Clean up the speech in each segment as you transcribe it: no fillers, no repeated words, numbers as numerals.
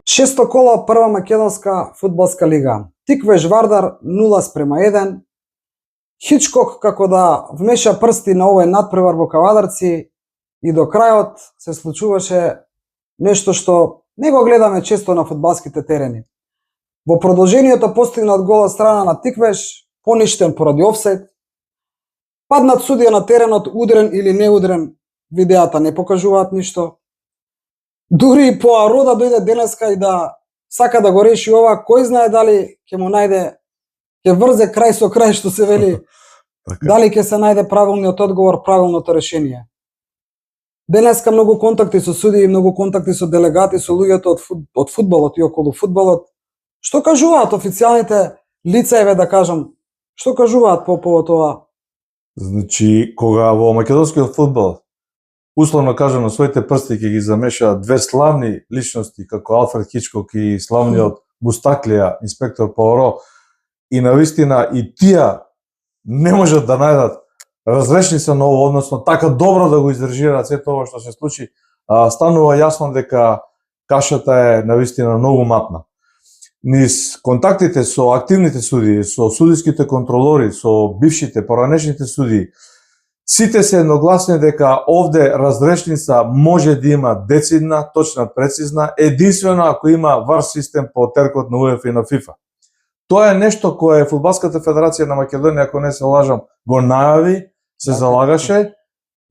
Шесто коло прва македонска фудбалска лига. Тиквеш Вардар 0:1. Хичкок како да вмеша прсти на овој надпревар во Кавадарци и до крајот се случуваше нешто што не го гледаме често на фудбалските терени. Во продолжението постигнат гол од страна на Тиквеш, поништен поради офсайд. Паднат судија на теренот, удрен или неудрен, видеата не покажуваат ништо. Дури и по Арода дојде денеска и да сака да го реши ова, кој знае дали ќе му најде, ќе врзе крај со крај, што се вели, дали ќе се најде правилниот одговор, правилното решение. Денеска многу контакти со судии, многу контакти со делегати, со луѓето од фудбалот и околу фудбалот. Што кажуваат официјалните лица, еве да кажам, што кажуваат по повод ова? Значи, кога во македонскиот фудбал, условно кажано, своите прсти ќе ги замешаат две славни личности, како Алфред Хичкок и славниот Бустаклија, инспектор Пуаро, и навистина и тие не можат да најдат разрешница на ово, односно така добро да го издржираат сето ова што се случи, станува јасно дека кашата е навистина многу матна. Низ контактите со активните судии, со судиските контролори, со бившите, поранешните судии, сите се едногласни дека овде разрешница може да има децидна, точна, прецизна, единствено ако има ВАР систем по теркот на УЕФА и на ФИФА. Тоа е нешто кое Фудбалската федерација на Македонија, ако не се лажам, го најави, се залагаше,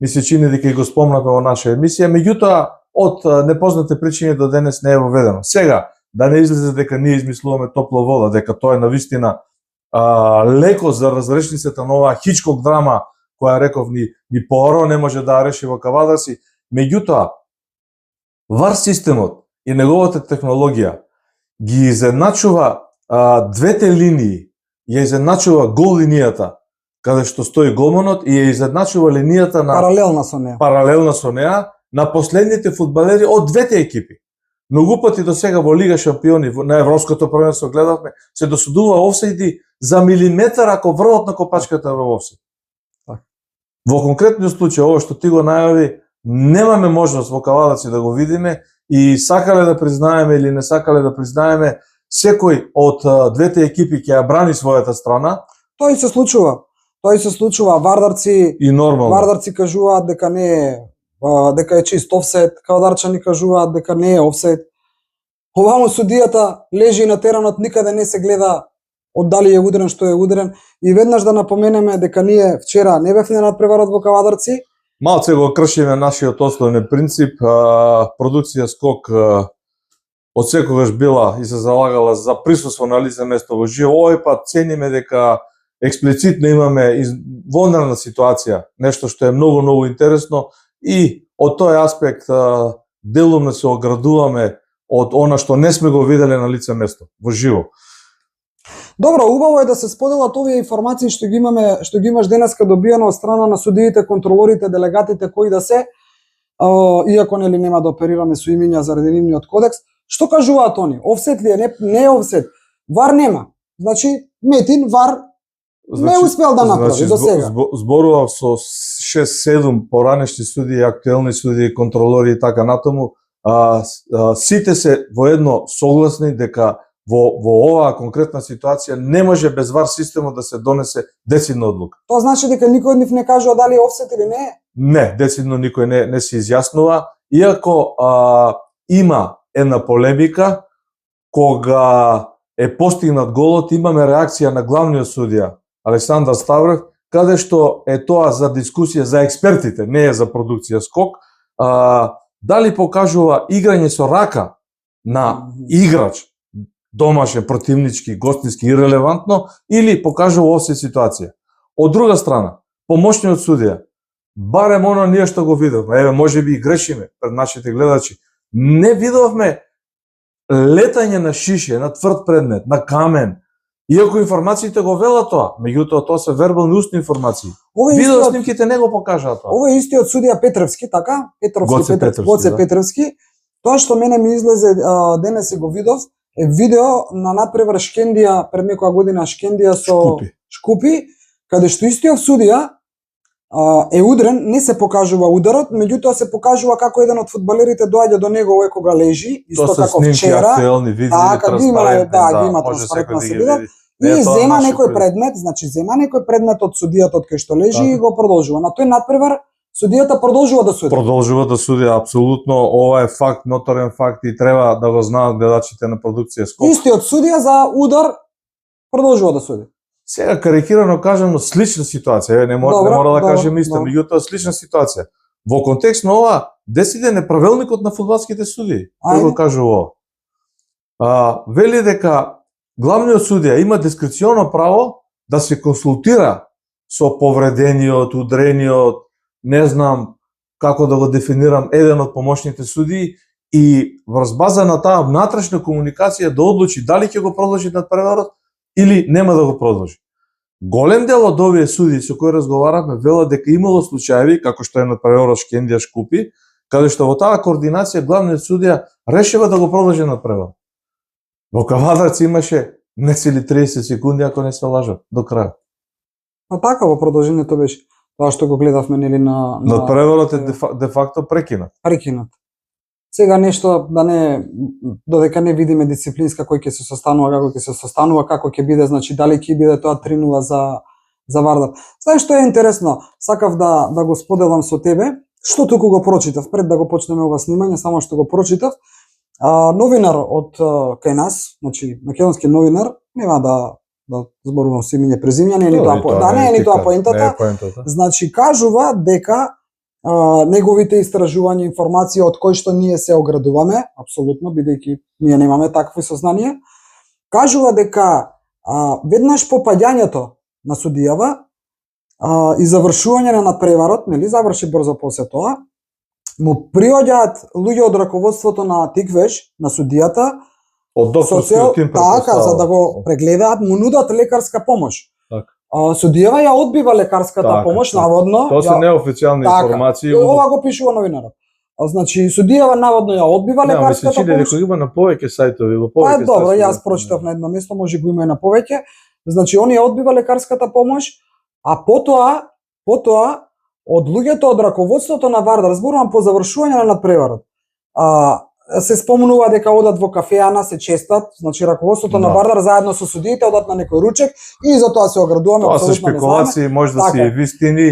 ми се чини дека и го спомнавме во наша емисија, меѓутоа од непознати причини до денес не е воведено. Сега, да не излезе дека ние измислуваме топла вода, дека тоа е навистина леко за разрешницата на оваа Хичкок драма, која реков ни Пуаро не може да реши во Кавадарци. Меѓутоа, ВАР системот и неговата технологија ги изедначува двете линии, ја изедначува гол линијата, каде што стои голманот, и ја изедначува линијата на паралелна со неа на последните фудбалери од двете екипи. Многу пати до сега во Лига шампиони, на Европското првенство гледавме, се досудува офсайди за милиметар ако врвот на копачката во офсайд. Во конкретниот случај, ова што ти го најави, немаме можност во Кавадарци да го видиме и сакале да признаеме или не сакале да признаеме, секој од двете екипи ќе ја брани својата страна. Тоа и се случува. Тоа и се случува. Вардарци и нормално. Вардарци кажуваат дека не е, дека е чист офсайд, Кавадарчани кажуваат дека не е офсайд. Оваму судијата лежи на теренот, никаде не се гледа од дали е удрен, што е удрен. И веднаш да напоменеме дека ние вчера не бевме на надпреварот во Кавадарци. Малце го кршиме нашиот основен принцип. Продукција Скок од секогаш била и се залагала за присуство на лице место во живо. Овој пат цениме дека експлицитно имаме вонредна ситуација, нешто што е многу интересно и од тој аспект делумно се оградуваме од она што не сме го виделе на лице место во живо. Добро, убаво е да се споделат овие информации што ги имаш денеска добиено од страна на судиите, контролорите, делегатите, кои да се, иако нели нема да оперираме со имиња заради нивниот кодекс. Што кажуваат они? Офсет ли е? Не е офсет. ВАР нема. Значи, Метин ВАР не успел да направи до сега. Зборував со 6-7 поранешни судии, актуелни судии, контролори и така натаму. Сите се воедно согласни дека во оваа конкретна ситуација не може без ВАР системот да се донесе децидна одлука. Тоа значи дека никој од нив не кажува дали е офсет или не е? Не, децидно никој не се изјаснува, иако има една полемика кога е постигнат голот, имаме реакција на главниот судија Александар Ставрев, каде што е тоа за дискусија за експертите, не е за продукција Скок, дали покажува играње со рака на играч, домашен, противнички, гостински, ирелевантно, или покажува офсет ситуација. Од друга страна, помошниот судија, барем оно ние што го видовме, еве може би и грешиме пред нашите гледачи, не видовме летање на шише, на тврд предмет, на камен, иако информациите го велат тоа, меѓутоа тоа се вербални устни информации. Видео снимките не го покажаат тоа. Ова е истиот судија Петревски, така? Гоце Петревски. Тоа што мене ми излезе денес и го видов, е видео на надпревар Шкендија пред некоја година, Шкендија со Шкупи, каде што истиот судија е удрен, не се покажува ударот, меѓутоа се покажува како еден од фудбалерите доаѓа до него овој кога лежи, исто Тоа се како снимки вчера. актуелни, видливи, Така, ги има, транспарентни, ги има може транспарентно секој да се ги видат. види. И Не е тоа зема наше некој кој- предмет, значи зема некој предмет од судијата од кај што лежи Така. и го продолжува. На тој надпревар судијата продолжува да суди. Продолжува да суди, апсолутно, ова е факт, ноторен факт и треба да го знаат гледачите на продукција Скок. Истиот судија за удар продолжува да суди. Сега карикирано кажано слична ситуација, не мора, Добро, не мора да добро, кажем исто, добро. меѓутоа слична ситуација. Во контекст на ова, десиде неправилникот на фудбалските судии. Кој Ајде. го кажува ова? Вели дека главниот судија има дискреционо право да се консултира со повредениот, удрениот, не знам како да го дефинирам, еден од помошните судии и врз база на таа внатрешна комуникација да одлучи дали ќе го продолжи надпреварот или нема да го продолжи. Голем дел од овие судии со кои разговаравме велат дека имало случаеви, како што е надпреварот Шкендија Шкупи, каде што во таа координација главниот судија решива да го продолжи надпреварот. Во Кавадарци имаше не цели 30 секунди, ако не се лажам, до крај. А така во продолжението беше тоа што го гледавме нели на Надпреварот е де факто прекинат. прекинат. Сега нешто да не додека не видиме дисциплинска кој ќе се состанува, како ќе се состанува, како ќе биде, значи дали ќе биде тоа 3-0 за Вардар. Знаеш што е интересно? Сакав да го споделам со тебе, што туку го прочитав пред да го почнеме ова снимање, само што го прочитав. Новинар од кај нас, значи македонски новинар, нема да зборувам со имиња презимја, не е ни тоа, не е ни тоа поентата. Значи кажува дека неговите истражувања, информација од кои што ние се оградуваме, апсолутно, бидејќи ние немаме такви сознанија, кажува дека веднаш по паѓањето на судијава и завршување на надпреварот, нели, заврши брзо после тоа, му приоѓаат луѓе од раководството на Тиквеш, на судијата, од докторскиот тим така, за да го прегледаат, му нудат лекарска помош. Така. Судијава ја одбива лекарската Така, помош, така. наводно. Тоа се неофицијални информации. Ова го пишува новинарот. Значи, судијава наводно ја одбива лекарската помош. Дека има на повеќе сајтови, во Па повеќе. добро, јас прочитав на едно место, може го има и на повеќе. Значи, он ја одбива лекарската помош, а потоа од луѓето од раководството на Вардар, зборувам по завршување на надпреварот. Се спомнува дека одат во кафеана, се честат, значи раководството на Вардар заедно со судиите одат на некој ручек и за тоа се оградуваме, тоа се апсолутно не спекулации, може да Така. се и вистини,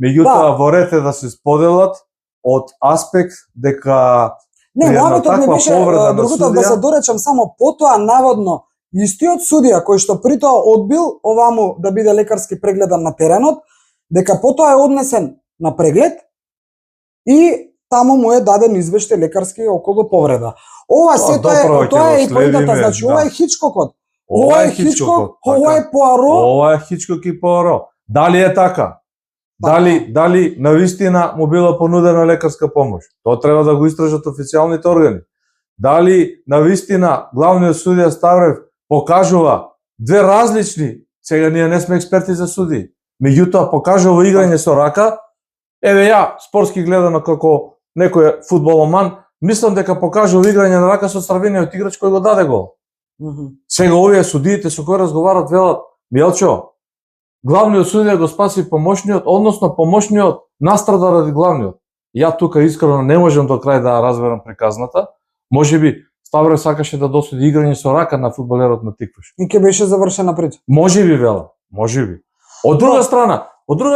меѓутоа во ред е да се споделат од аспект дека Не, при една мојавотот ми таква беше повреда на другото да судија- се доречам само потоа наводно истиот судија кој што притоа одбил оваму да биде лекарски прегледан на теренот, дека потоа е однесен на преглед и таму му е даден извештај лекарски околу повреда. Ова се добро, ќе тоа е го и поентата, следиме, значи да. ова е Хичкокот. ова е Хичкокот, ова така. е Пуаро. Ова е Хичкок и Пуаро. Дали е така? Дали навистина му била понудена лекарска помош? Тоа треба да го истражат официјалните органи. Дали навистина главниот судија Ставрев покажува две различни, сега ние не сме експерти за суди, меѓутоа покажува играње со рака, еве ја, спортски гледано како некој фудбаломан, мислам дека покажува играње на рака со црвениот играч кој го даде гол. Сега овие судиите со кои разговарат велат, Милчо, главниот судија го спаси помошниот, односно помошниот настрада ради главниот. Ја тука искрено не можам до крај да разберам приказната. Можеби Ставрев сакаше да досуди играње со рака на фудбалерот на Тиквеш. И ќе беше завршена прича. Можеби вела, можеби. Од друга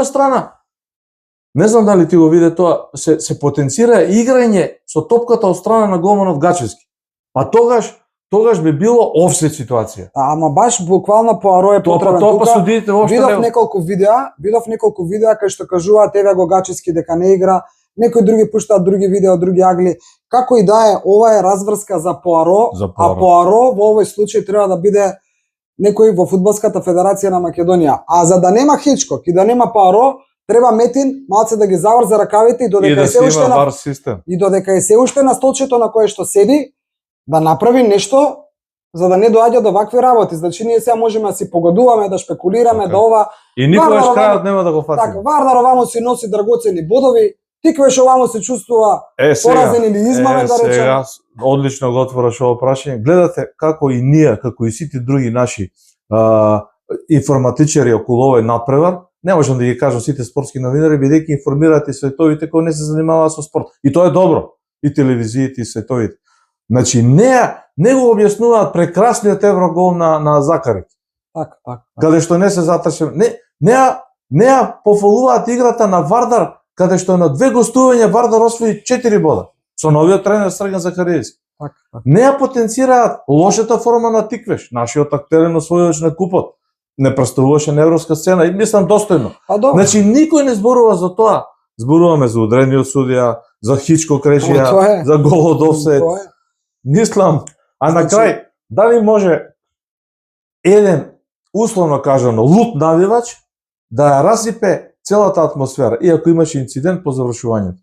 страна, не знам дали ти го виде тоа, се потенцира играње со топката од страна на голманот Гачевски. Па тогаш би било офсет ситуација. Ама баш буквално Пуаро е потребен Тоа тука. па судиите воопшто Видов не. неколку видеа кај што кажуваат еве го Гачевски дека не игра, некои други пуштаат други видеа, други агли. Како и да е, ова е разврска за Пуаро, а Пуаро во овој случај треба да биде некој во фудбалската федерација на Македонија. А за да нема Хичкок и да нема Пуаро, треба Метин малце да ги заврзе ракавите и додека е се уште на столчето на кое што седи, да направи нешто за да не доаѓа до вакви работи. Значи ние сега можеме да си погодуваме, да шпекулираме, да ова. И никогаш крајот нема да го фати. Така, Вардар овамо си носи драгоцени бодови, Тиквеш овамо се чувствува поразен или измамен, да речем. Сега, одлично го отвораш ово прашање. Гледате како и ние, како и сите други наши информатичари околу овој надпревар, не можам да ги кажам сите спортски новинари, бидејќи информираат и световите кои не се занимаваат со спорт. И тоа е добро. И телевизиите, и световите. Значи, не го објаснуваат прекрасниот еврогол на Закарик. Така. Каде што не се затршен. Не ја пофалуваат играта на Вардар, каде што на 2 гостувања Вардар освои 4 бода. Со новиот тренер Срган Закариевски. Така. Не ја потенцираат лошата форма на Тиквеш, нашиот актерен освојувач на купот. Не представуваше на европска сцена и мислам достојно. Значи никој не зборува за тоа. Зборуваме за удрениот судија, за Хичкок режија, за гол од офсайд. Мислам, а на крај дали може еден условно кажано лут навивач да ја расипе целата атмосфера, иако имаше инцидент по завршувањето.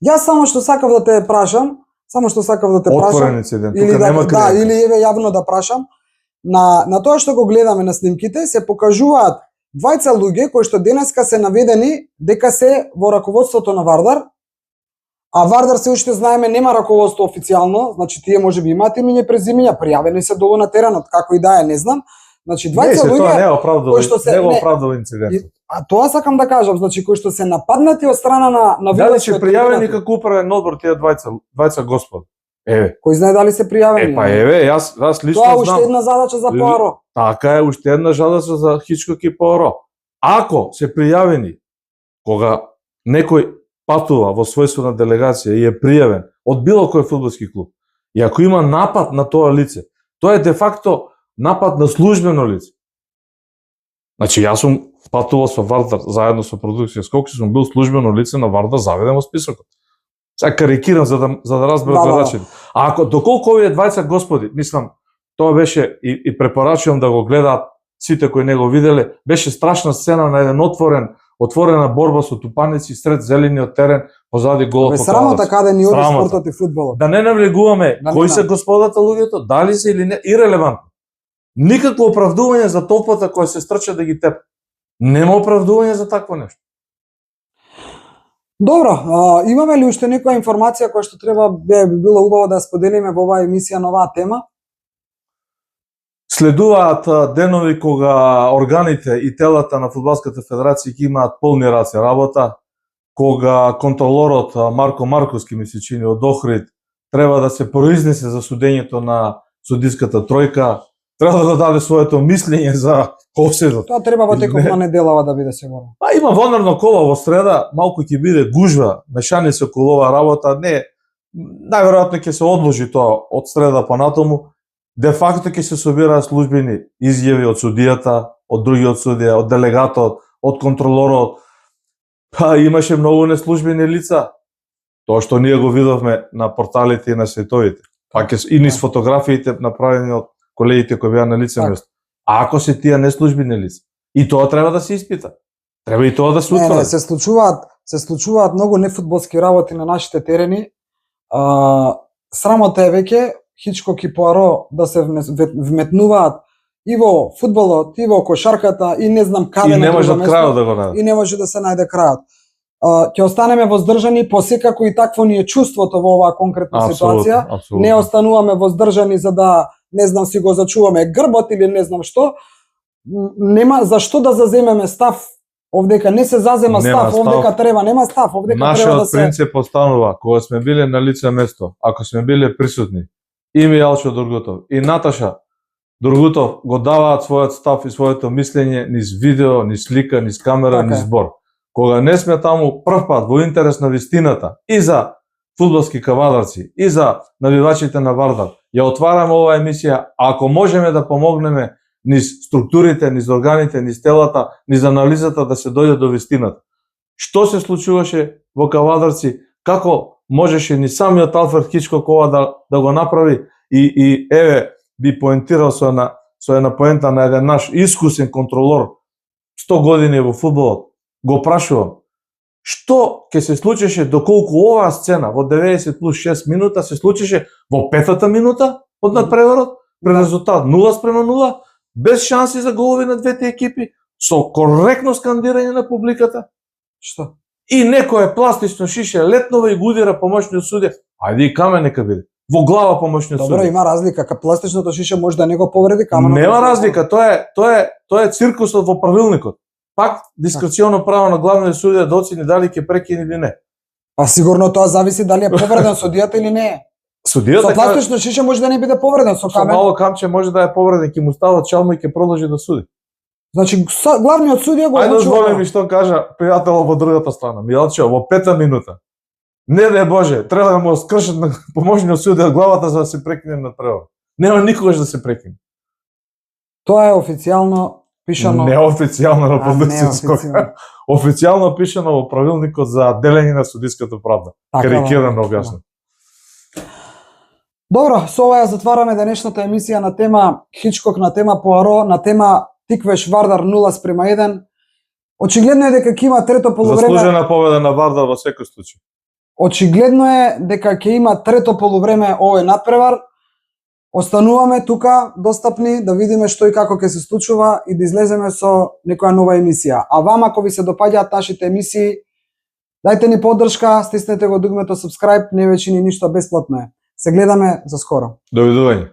Јас само што сакав да те прашам, Отворен инцидент, или тука нема криење. или еве јавно да прашам, на тоа што го гледаме на снимките се покажуваат двајца луѓе кои што денеска се наведени дека се во раководството на Вардар, а Вардар се уште знаеме нема раководство официјално, значи тие можеби имаат имиња презимиња, пријавени се долу на теренот, како и да е, не знам. Значи двајца луѓе не оправдува инцидентот. А тоа сакам да кажам, значи кои што се нападнати од страна на дали се пријавени како управен одбор тие двајца господи. Еве. Кој знае дали се пријавени? Јас лично тоа знам. уште една задача за Поаро. Така е, уште една задача за Хичкок и Поаро. Ако се пријавени кога некој патува во својство на делегација и е пријавен од било кој фудбалски клуб, и ако има напад на тоа лице, тоа е де факто напад на службено лице. Значи, јас сум патувал со Вардар заедно со продукција Скок, сум бил службено лице на Вардар заведен во списокот. Сега карикирам за да разберат гледачите. А ако доколку овие двајца господи, мислам, тоа беше и препорачувам да го гледаат сите кои не го виделе, беше страшна сцена на еден отворена борба со тупаници сред зелениот терен позади голот. Срамота каде ни оди спортот и фудбалот. Да не навлегуваме кои се господата луѓето, дали се или не, ирелевантно. Никакво оправдување за толпата која се стрча да ги теп. Нема оправдување за такво нешто. Добро, имаме ли уште некоја информација која што би било убаво да ја споделиме во оваа емисија на оваа тема? Следуваат денови кога органите и телата на Фудбалската федерација ќе имаат полни раце работа, кога контролорот Марко Марковски ми се чини од Охрид треба да се произнесе за судењето на судиската тројка, треба да го даде своето мислење за офсайдот. Тоа треба во текот на неделава да биде сигурно. Има вонерно коло во среда, малку ќе биде гужва, мешаница околу оваа работа, не, најверојатно ќе се одложи тоа од среда понатаму. Де факто ќе се собираат службени изјави од судијата, од другиот судија, од делегатот, од контролорот. Имаше многу неслужбени лица. Тоа што ние го видовме на порталите и на сајтовите. И низ фотографиите направени од колегите кои беа на лице место. А ако се тие неслужбени лица? И тоа треба да се испита. Треба и тоа да се утврди. Се случуваат многу нефудбалски работи на нашите терени. Срамота е веќе Хичкок и Поаро да се вметнуваат и во фудбалот, и во кошарката, и не знам каде. И не може крајот да го најде. И не може да се најде крајот. Ќе останеме воздржани, посекако и такво ни е чувството во оваа конкретна ситуација. Абсолютно. Не остануваме воздржани за да, не знам, си го зачуваме грбот или не знам што. Нема зашто да заземеме став овдека, не се зазема став, овдека треба, нема став, овдека треба да се... Нашиот принцип останува, кога сме биле на лице место, ако сме биле присутни, и Мијалчо Дургутов, и Наташа Дургутов го даваат својот став и своето мислење низ видео, низ слика, низ камера, низ збор. Кога не сме таму прв пат во интерес на вистината и за фудбалски кавадарци, и за навивачите на Вардар, ја отвараме оваа емисија, ако можеме да помогнеме низ структурите, низ органите, низ телата, низ анализата да се дојде до вистината. Што се случуваше во кавадарци, како можеше ни самиот Алфред Хичкок ова да го направи и еве би поентирал со една поента на еден наш искусен контролор 100 години во фудбалот. Го прашувам, што ќе се случеше доколку оваа сцена во 90 плюс 6 минута се случеше во петата минута од надпреварот, при резултат 0:0, без шанси за голови на двете екипи, со коректно скандирање на публиката. Што? И некој пластично шише летнова и гудира помошниот судија. Ајде и камен нека биде. Во глава помошниот судија. Добро, има разлика. Пластичното шише може да не го повреди каменот. Нема разлика, тоа е циркусот во правилникот. пак дискреционо право на главниот судија да оцени дали ќе прекине или не. Па сигурно тоа зависи дали е повреден судијата или не е. Со Судијата пластично шише може да не биде повреден, со со камен. мало камче може да е повреден, ќе му стават шалма и ќе продолжи да суди. Значи главниот судија го Ајде одлучува. дозволи ми што кажа пријателот во другата страна. Милачо, во 5 минута. Не Боже, треба да му скршат на поможниот судија главата за да се прекине надпревар. Нема никогаш да се прекине. Тоа е официјално пишано. Неофицијално на А, продукција неофицијално. Официјално пишано во правилникот за делење на судиската правда. Така, Карикирано така. објаснет. Добро, со ова ја затвараме денешната емисија на тема Хичкок, на тема Пуаро, на тема Тиквеш Вардар 0:1. Очигледно е дека ќе има трето полувреме. Заслужена победа на Вардар во секој случај. Очигледно е дека ќе има трето полувреме овој надпревар. Остануваме тука достапни да видиме што и како ќе се случува и да излеземе со некоја нова емисија. А вам, ако ви се допаѓаат нашите емисии, дајте ни поддршка, стиснете го дугмето subscribe, не вече ни ништо бесплатно е. Се гледаме за скоро. Довидување.